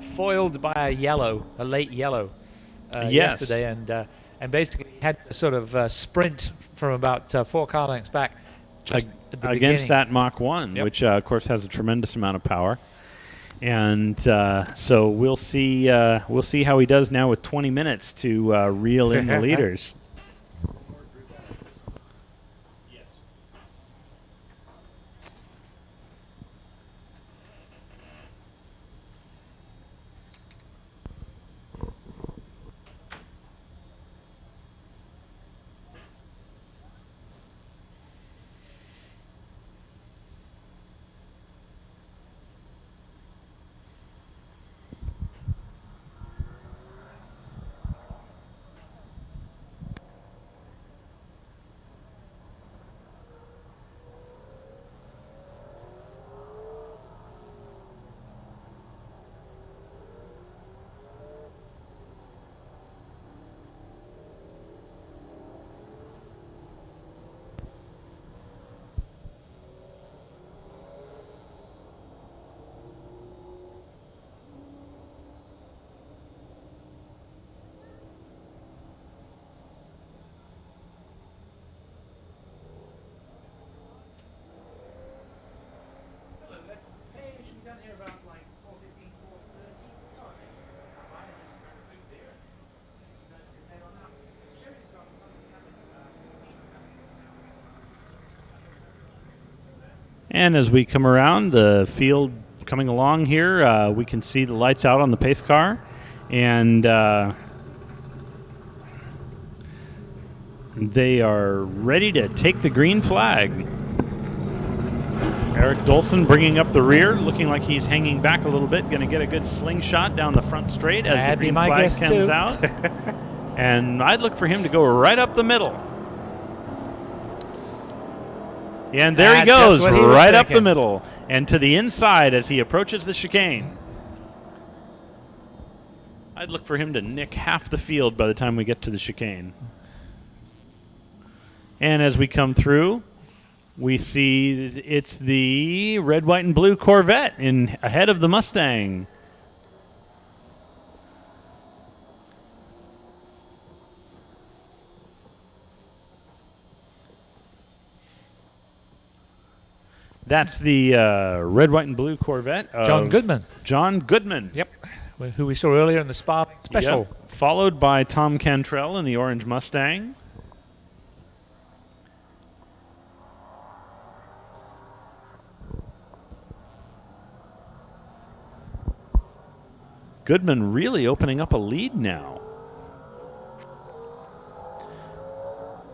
foiled by a late yellow yesterday, and basically had to sort of sprint from about 4 car lengths back just at the against beginning. that Mach 1, which of course has a tremendous amount of power. And so we'll see how he does now with 20 minutes to reel in the leaders. And as we come around the field coming along here, we can see the lights out on the pace car. And they are ready to take the green flag. Eric Dolson bringing up the rear, looking like he's hanging back a little bit, going to get a good slingshot down the front straight as the green flag comes out. And I'd look for him to go right up the middle. And there he goes, right up the middle and to the inside as he approaches the chicane. I'd look for him to nick half the field by the time we get to the chicane. And as we come through, we see it's the red, white, and blue Corvette ahead of the Mustang. That's the red, white, and blue Corvette. John Goodman. John Goodman. Yep. Who we saw earlier in the Spa Special. Yep. Followed by Tom Cantrell in the orange Mustang. Goodman really opening up a lead now.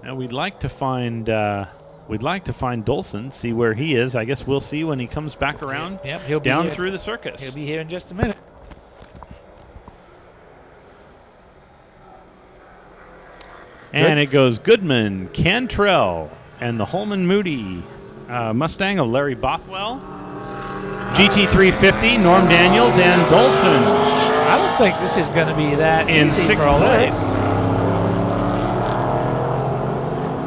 Now we'd like to find Dolson, see where he is. I guess we'll see when he comes back around. Yep, he'll be down through the circus. He'll be here in just a minute. And it goes Goodman, Cantrell, and the Holman Moody Mustang of Larry Bothwell. GT350, Norm Daniels, and Dolson. I don't think this is going to be that in easy 6th for all place.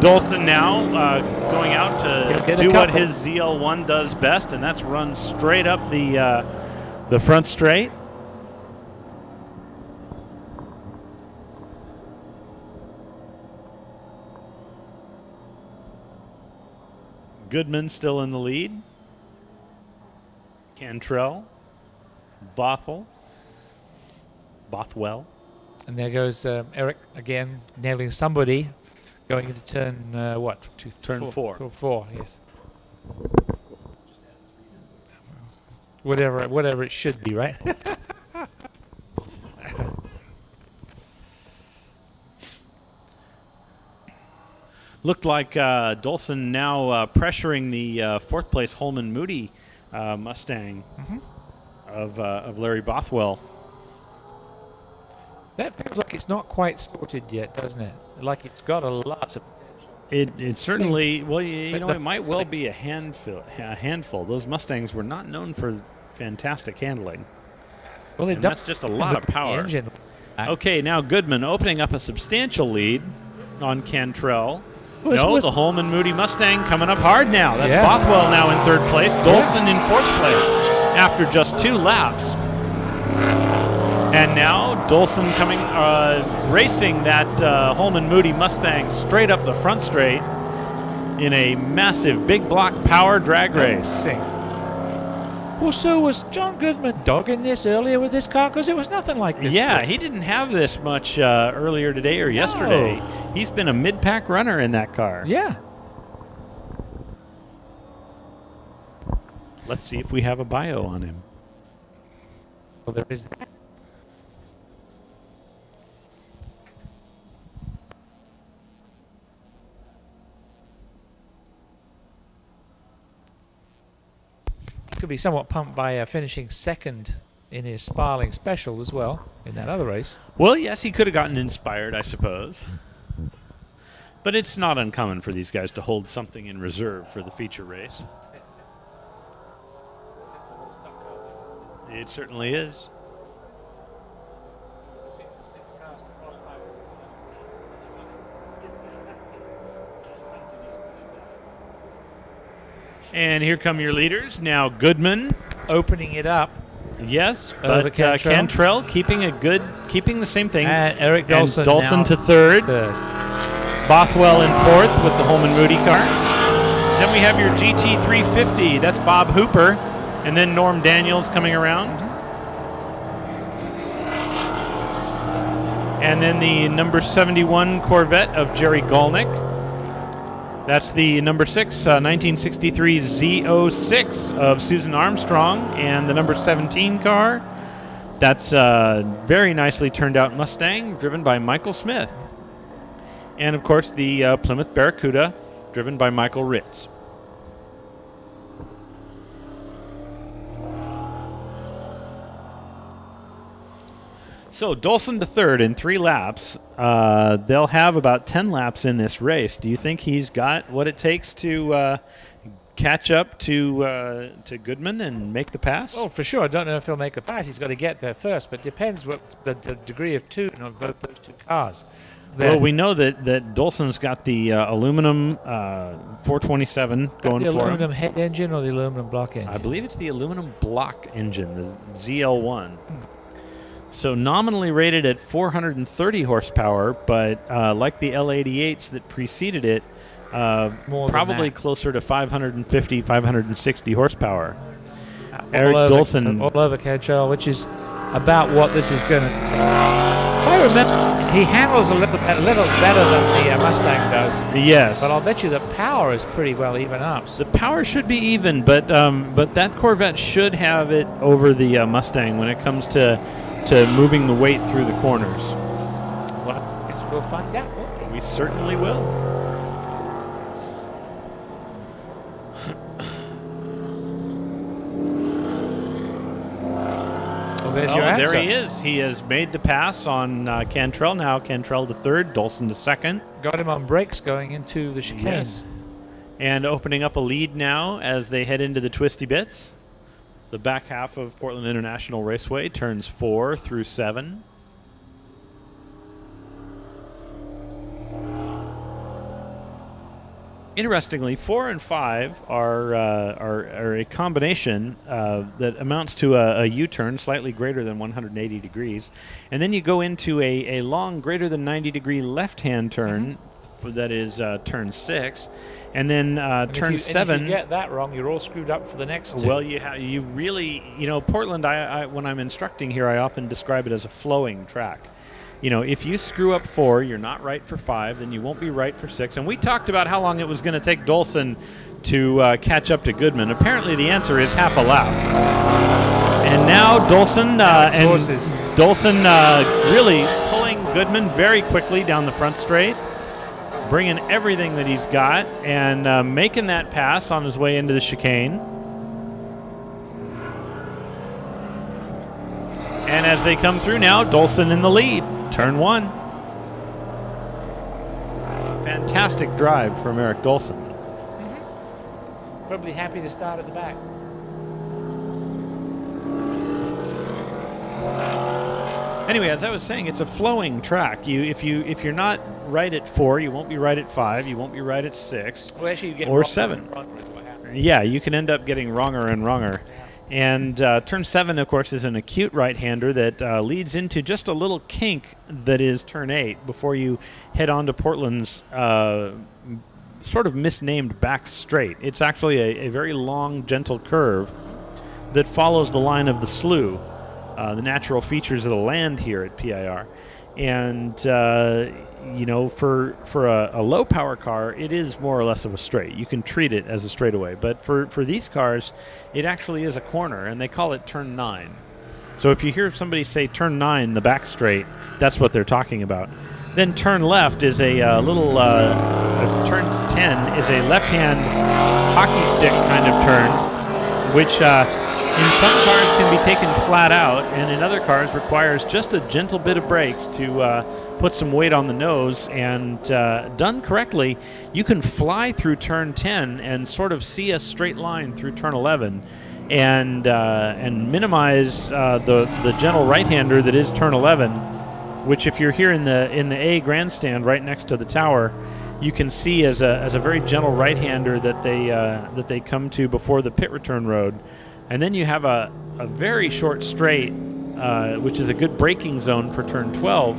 Dolson now going out to do what his ZL1 does best, and that's run straight up the front straight. Goodman still in the lead. Cantrell, Bothwell. And there goes Eric again, nailing somebody, going into turn what? Turn 4. Turn 4, yes. Whatever it should be, right? Looked like Dolson now pressuring the 4th place Holman Moody Mustang of Larry Bothwell. That feels like it's not quite sorted yet, doesn't it? Like it's got a lot of potential. It certainly, well, you know, it might well be a handful. Those Mustangs were not known for fantastic handling. Well, that's just a lot of power. Okay, now Goodman opening up a substantial lead on Cantrell. The Holman Moody Mustang coming up hard now. That's Bothwell now in 3rd place. Dolson in 4th place after just 2 laps. And now Dolson coming, racing that Holman Moody Mustang straight up the front straight in a massive big block power drag race. Well, so was John Goodman dogging this earlier with this car? Because it was nothing like this. Yeah, he didn't have this much earlier today or yesterday. He's been a mid-pack runner in that car. Yeah. Let's see if we have a bio on him. Well, there is that. Could be somewhat pumped by finishing second in his Sparling Special as well in that other race. Well, yes, he could have gotten inspired, I suppose. But it's not uncommon for these guys to hold something in reserve for the feature race. It certainly is. And here come your leaders. Now Goodman opening it up. Yes, but Cantrell keeping the same thing. And Eric Dolson, and Dolson to third. Bothwell in fourth with the Holman Moody car. Then we have your GT350. That's Bob Hooper. And then Norm Daniels coming around. And then the number 71 Corvette of Jerry Golnick. That's the number 6, 1963 Z06 of Susan Armstrong. And the number 17 car, that's a very nicely turned out Mustang driven by Michael Smith. And of course the Plymouth Barracuda driven by Michael Ritz. So Dolson to third in 3 laps. They'll have about 10 laps in this race. Do you think he's got what it takes to catch up to Goodman and make the pass? Oh, for sure. I don't know if he'll make the pass. He's got to get there first, but it depends what the degree of tune of both those two cars. Well, we know that Dolson's got the aluminum 427 going for him. The aluminum head engine or the aluminum block engine? I believe it's the aluminum block engine, the ZL1. So nominally rated at 430 horsepower, but like the L88s that preceded it, probably closer to 550, 560 horsepower. Eric Dolson. All over Cantrell, which is about what this is going to... If I remember, he handles a little better than the Mustang does. Yes. But I'll bet you the power is pretty well even up. The power should be even, but that Corvette should have it over the Mustang when it comes to moving the weight through the corners. Well, I guess we'll find out, won't we? We certainly will. Well, there's your answer. There he is. He has made the pass on Cantrell. Now Cantrell to third, Dolson to second. Got him on brakes going into the chicane. Yes. And opening up a lead now as they head into the twisty bits. The back half of Portland International Raceway, turns 4 through 7. Interestingly, 4 and 5 are a combination that amounts to a U-turn slightly greater than 180 degrees. And then you go into a long, greater than 90-degree left-hand turn, that is turn 6. And then turn 7. And if you get that wrong, you're all screwed up for the next two. Well, you really, Portland, when I'm instructing here, I often describe it as a flowing track. If you screw up 4, you're not right for 5, then you won't be right for 6. And we talked about how long it was going to take Dolson to catch up to Goodman. Apparently the answer is half a lap. And now Dolson, really pulling Goodman very quickly down the front straight, bringing everything that he's got and making that pass on his way into the chicane. And as they come through now, Dolson in the lead, turn 1. Fantastic drive from Eric Dolson. Probably happy to start at the back. Anyway, as I was saying, it's a flowing track. If you're not right at 4, you won't be right at 5, you won't be right at 6, well, actually, you get or 7. Yeah, you can end up getting wronger and wronger. And turn 7, of course, is an acute right-hander that leads into just a little kink that is turn 8 before you head on to Portland's sort of misnamed back straight. It's actually a very long, gentle curve that follows the line of the slough, the natural features of the land here at PIR. And, you know, for a low-power car, it is more or less of a straight. You can treat it as a straightaway. But for these cars, it actually is a corner, and they call it turn 9. So if you hear somebody say turn 9, the back straight, that's what they're talking about. Then turn left is a turn 10 is a left-hand hockey stick kind of turn, which in some cars can be taken flat out, and in other cars requires just a gentle bit of brakes to put some weight on the nose. And done correctly, you can fly through turn 10 and sort of see a straight line through turn 11, and minimize the gentle right-hander that is turn 11, which if you're here in the A grandstand right next to the tower, you can see as a very gentle right-hander that they come to before the pit return road. And then you have a very short straight, which is a good braking zone for turn 12.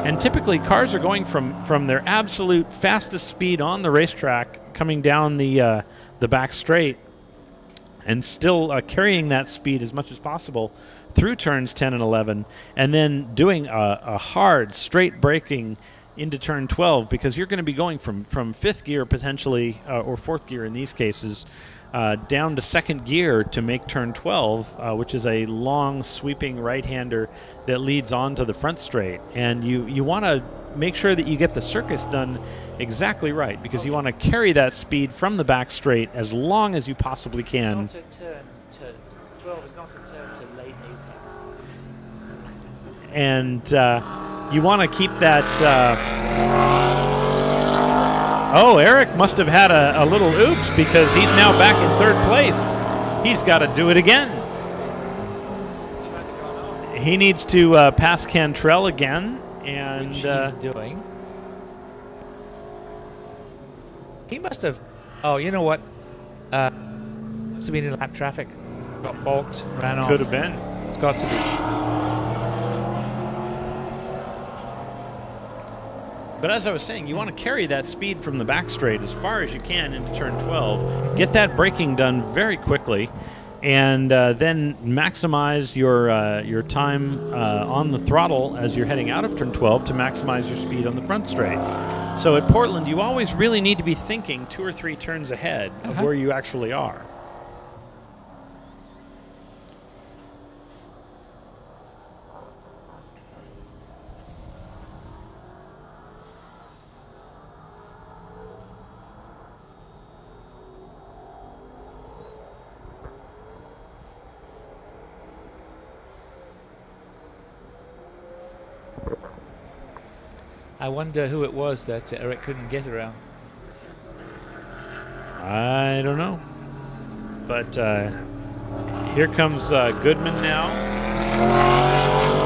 And typically cars are going from their absolute fastest speed on the racetrack coming down the back straight and still carrying that speed as much as possible through turns 10 and 11, and then doing a hard straight braking into turn 12, because you're going to be going from fifth gear potentially, or fourth gear in these cases, down to second gear to make turn 12, which is a long sweeping right-hander that leads on to the front straight. And you want to make sure that you get the circus done exactly right, because you want to carry that speed from the back straight as long as you possibly can. It's not a turn to 12 is not a turn to late apex. And you want to keep that... Oh, Eric must have had a little oops, because he's now back in third place. He's got to do it again. He needs to pass Cantrell again, and which he's doing. He must have. Oh, you know what? Must have been in lap traffic. Got balked, ran off. Could have been. It's got to be. But as I was saying, you want to carry that speed from the back straight as far as you can into turn 12. Get that braking done very quickly, and then maximize your time on the throttle as you're heading out of turn 12 to maximize your speed on the front straight. So at Portland, you always really need to be thinking 2 or 3 turns ahead of where you actually are. I wonder who it was that Eric couldn't get around. I don't know. But here comes Goodman now.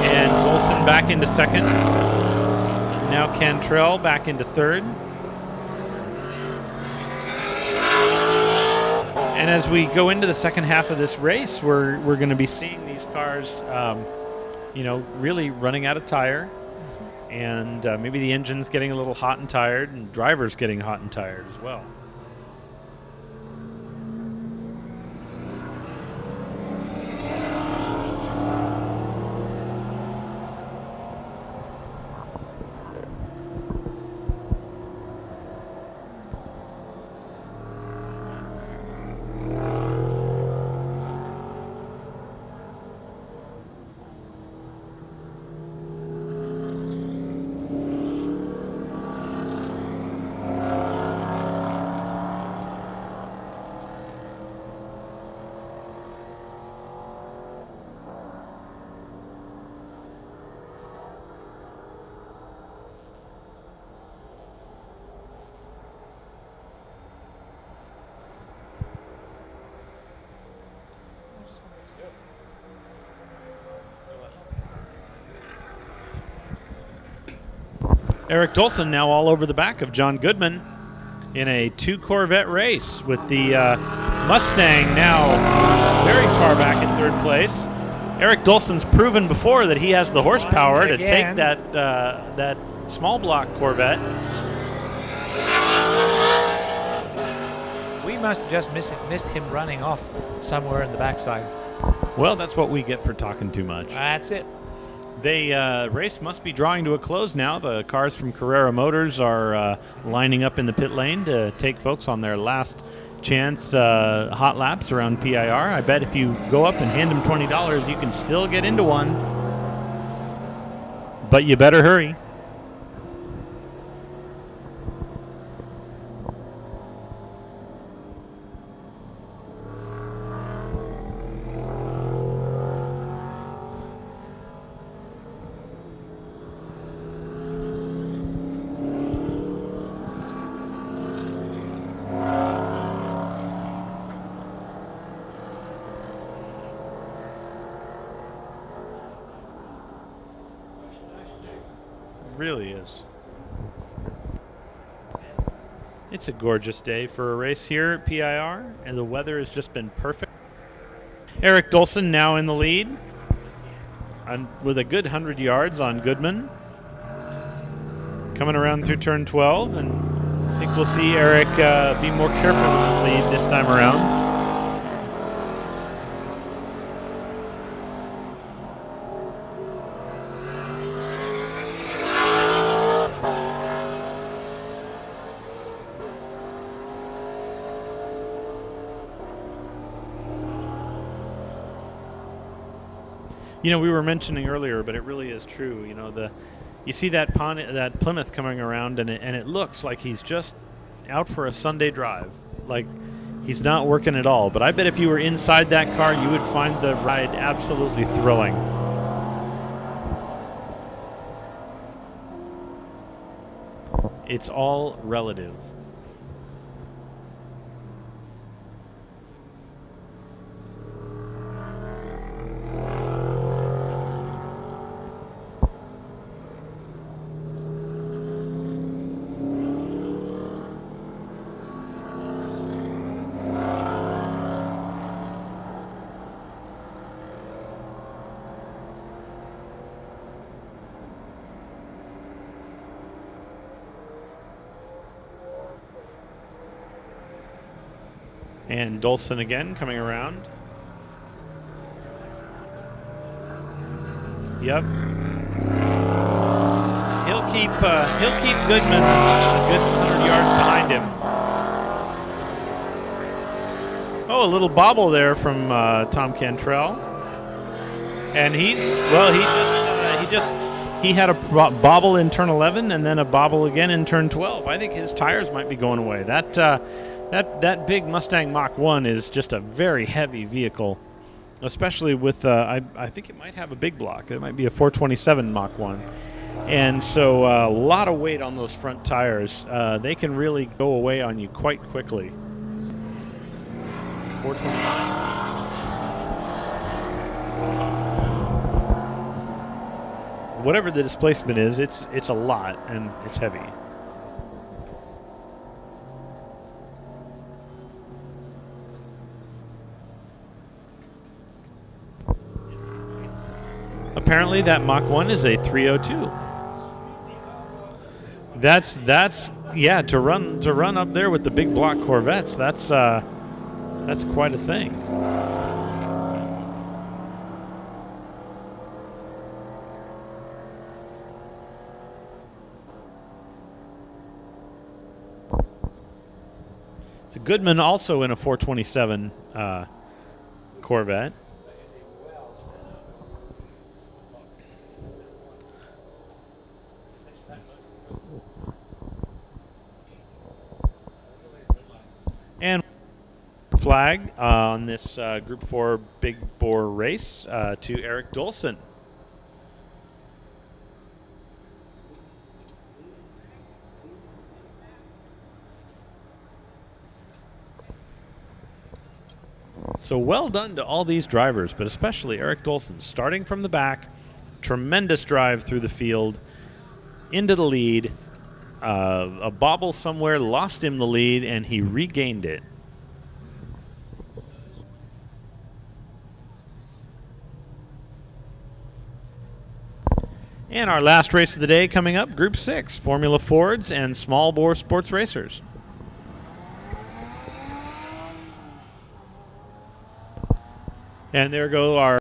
And Dolson back into second. Now Cantrell back into third. And as we go into the second half of this race, we're going to be seeing these cars, you know, really running out of tire. And maybe the engine's getting a little hot and tired, and drivers getting hot and tired as well. Eric Dolson now all over the back of John Goodman in a 2 Corvette race, with the Mustang now very far back in third place. Eric Dolson's proven before that he has the horsepower to take that small block Corvette. We must have just missed him running off somewhere in the backside. Well, that's what we get for talking too much. That's it. The race must be drawing to a close now. The cars from Carrera Motors are lining up in the pit lane to take folks on their last chance hot laps around PIR. I bet if you go up and hand them $20, you can still get into one. But you better hurry. Really is. It's a gorgeous day for a race here at PIR, and the weather has just been perfect. Eric Dolson now in the lead with a good 100 yards on Goodman. Coming around through turn 12, and I think we'll see Eric be more careful with his lead this time around. You know, we were mentioning earlier, but it really is true. You know, you see that Plymouth coming around, and it looks like he's just out for a Sunday drive. Like he's not working at all. But I bet if you were inside that car, you would find the ride absolutely thrilling. It's all relative. And Dolson again coming around. Yep. He'll keep Goodman a good 100 yards behind him. Oh, a little bobble there from Tom Cantrell. And he had a bobble in turn 11 and then a bobble again in turn 12. I think his tires might be going away. That big Mustang Mach 1 is just a very heavy vehicle, especially with, I think it might have a big block. It might be a 427 Mach 1. And so a lot of weight on those front tires. They can really go away on you quite quickly. 429. Whatever the displacement is, it's a lot, and it's heavy. Apparently that Mach 1 is a 302. That's yeah, to run up there with the big block Corvettes, that's quite a thing. So Goodman also in a 427 Corvette. And flag on this Group 4 Big Bore race to Eric Dolson. So well done to all these drivers, but especially Eric Dolson, starting from the back, tremendous drive through the field, into the lead. A bobble somewhere lost him the lead, and he regained it. And our last race of the day coming up, Group 6, Formula Fords and Small Bore Sports Racers. And there go our